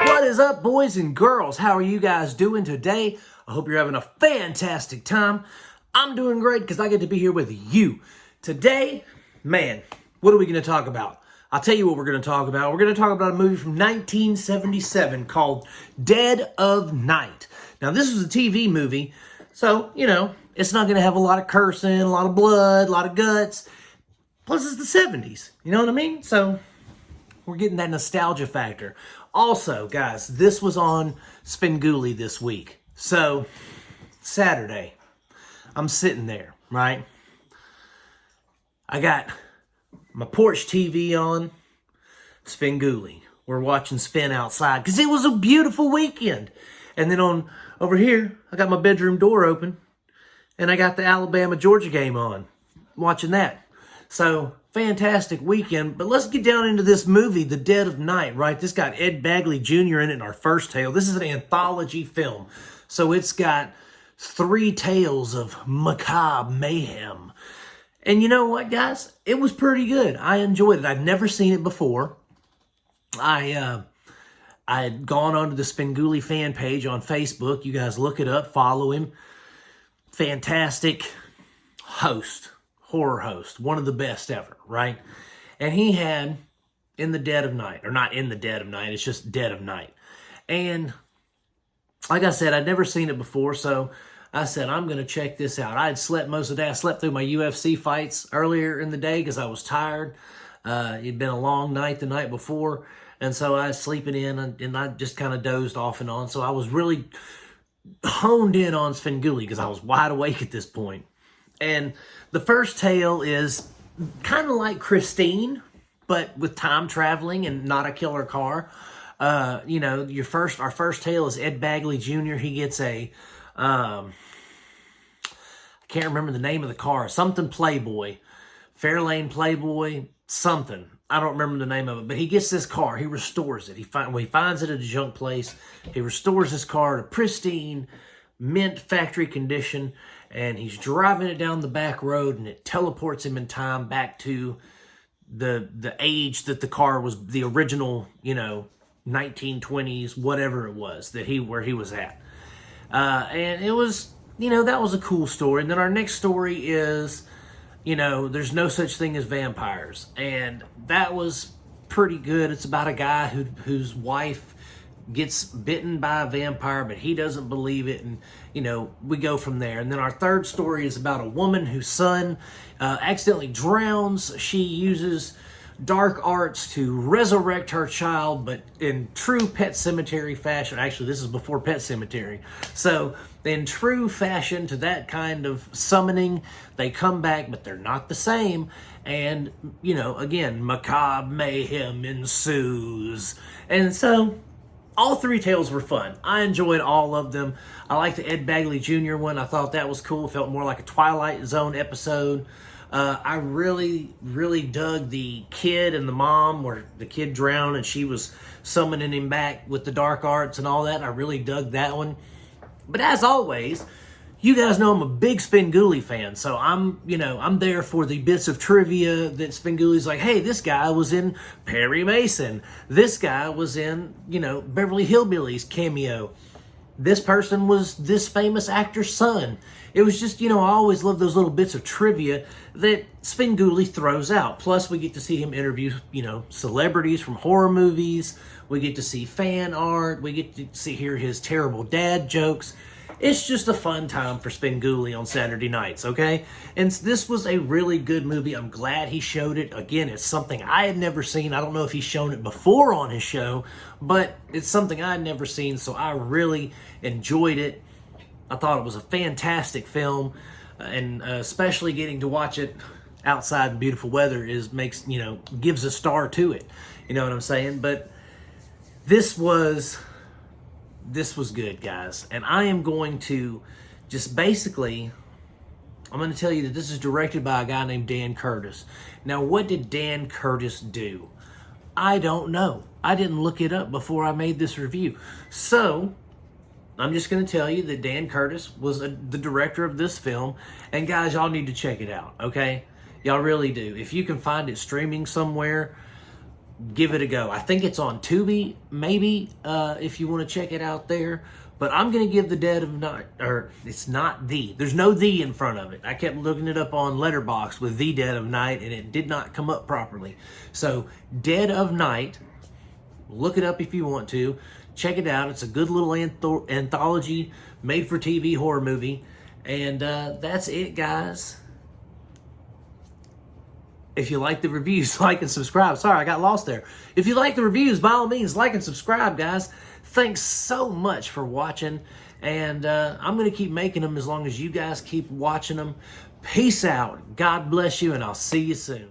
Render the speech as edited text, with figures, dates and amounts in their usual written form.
What is up, boys and girls? How are you guys doing today? I hope you're having a fantastic time. I'm doing great because I get to be here with you. Today, man, what are we going to talk about? I'll tell you what we're going to talk about. We're going to talk about a movie from 1977 called Dead of Night. Now, this was a TV movie, so, you know, it's not going to have a lot of cursing, a lot of blood, a lot of guts. Plus, it's the 70s. You know what I mean? So, we're getting that nostalgia factor. Also, guys, this was on Svengoolie this week. So, Saturday, I'm sitting there, right? I got my porch TV on, Svengoolie. We're watching Sven outside because it was a beautiful weekend. And then over here, I got my bedroom door open and I got the Alabama-Georgia game on, watching that. So, fantastic weekend. But let's get down into this movie, The Dead of Night, right? This got Ed Bagley Jr. in it in our first tale. This is an anthology film. So it's got 3 tales of macabre mayhem. And you know what, guys? It was pretty good. I enjoyed it. I'd never seen it before. I had gone onto the Svengoolie fan page on Facebook. You guys look it up, follow him. Fantastic host. Horror host, one of the best ever, right? And he had In the Dead of Night, or not In the Dead of Night, it's just Dead of Night. And like I said, I'd never seen it before, so I said, I'm going to check this out. I had slept most of the day. I slept through my UFC fights earlier in the day because I was tired. It'd been a long night the night before, and so I was sleeping in, and I just kind of dozed off and on. So I was really honed in on Svengoolie because I was wide awake at this point. And the first tale is kind of like Christine, but with time traveling and not a killer car. You know, our first tale is Ed Bagley Jr. He gets a, I can't remember the name of the car, something Playboy, Fairlane Playboy, something. I don't remember the name of it, but he gets this car. He restores it. He finds it at a junk place. He restores his car to pristine, mint factory condition. And he's driving it down the back road, and it teleports him in time back to the age that the car was, the original, you know, 1920s, whatever it was, where he was at. And it was, you know, that was a cool story. And then our next story is, you know, there's no such thing as vampires. And that was pretty good. It's about a guy whose wife gets bitten by a vampire, but he doesn't believe it, and you know, we go from there. And then our third story is about a woman whose son accidentally drowns. She uses dark arts to resurrect her child, but in true Pet Sematary fashion. Actually, this is before Pet Sematary. So in true fashion to that kind of summoning, they come back, but they're not the same. And, you know, again, macabre mayhem ensues. And so all 3 tales were fun. I enjoyed all of them. I like the Ed Bagley Jr. one. I thought that was cool. It felt more like a Twilight Zone episode. I really, really dug the kid and the mom, where the kid drowned and she was summoning him back with the dark arts and all that. I really dug that one. But as always, you guys know I'm a big Svengoolie fan, so I'm there for the bits of trivia that Svengoolie's like, hey, this guy was in Perry Mason. This guy was in, you know, Beverly Hillbillies cameo. This person was this famous actor's son. It was just, you know, I always love those little bits of trivia that Svengoolie throws out. Plus, we get to see him interview, you know, celebrities from horror movies. We get to see fan art. We get to hear his terrible dad jokes. It's just a fun time for Svengoolie on Saturday nights, okay? And this was a really good movie. I'm glad he showed it. Again, it's something I had never seen. I don't know if he's shown it before on his show, but it's something I had never seen, so I really enjoyed it. I thought it was a fantastic film, and especially getting to watch it outside in beautiful weather gives a star to it. You know what I'm saying? But this was good, guys. And I am going to just basically, I'm going to tell you that this is directed by a guy named Dan Curtis. Now, what did Dan Curtis do? I don't know. I didn't look it up before I made this review. So, I'm just going to tell you that Dan Curtis was the director of this film. And guys, y'all need to check it out, okay? Y'all really do. If you can find it streaming somewhere, give it a go. I think it's on Tubi, maybe, if you want to check it out there. But I'm going to give The Dead of Night, or it's not the. There's no the in front of it. I kept looking it up on Letterboxd with The Dead of Night, and it did not come up properly. So, Dead of Night, look it up if you want to. Check it out. It's a good little anthology, made-for-TV horror movie. And that's it, guys. If you like the reviews, like and subscribe. Sorry, I got lost there. If you like the reviews, by all means, like and subscribe, guys. Thanks so much for watching. And I'm going to keep making them as long as you guys keep watching them. Peace out. God bless you, and I'll see you soon.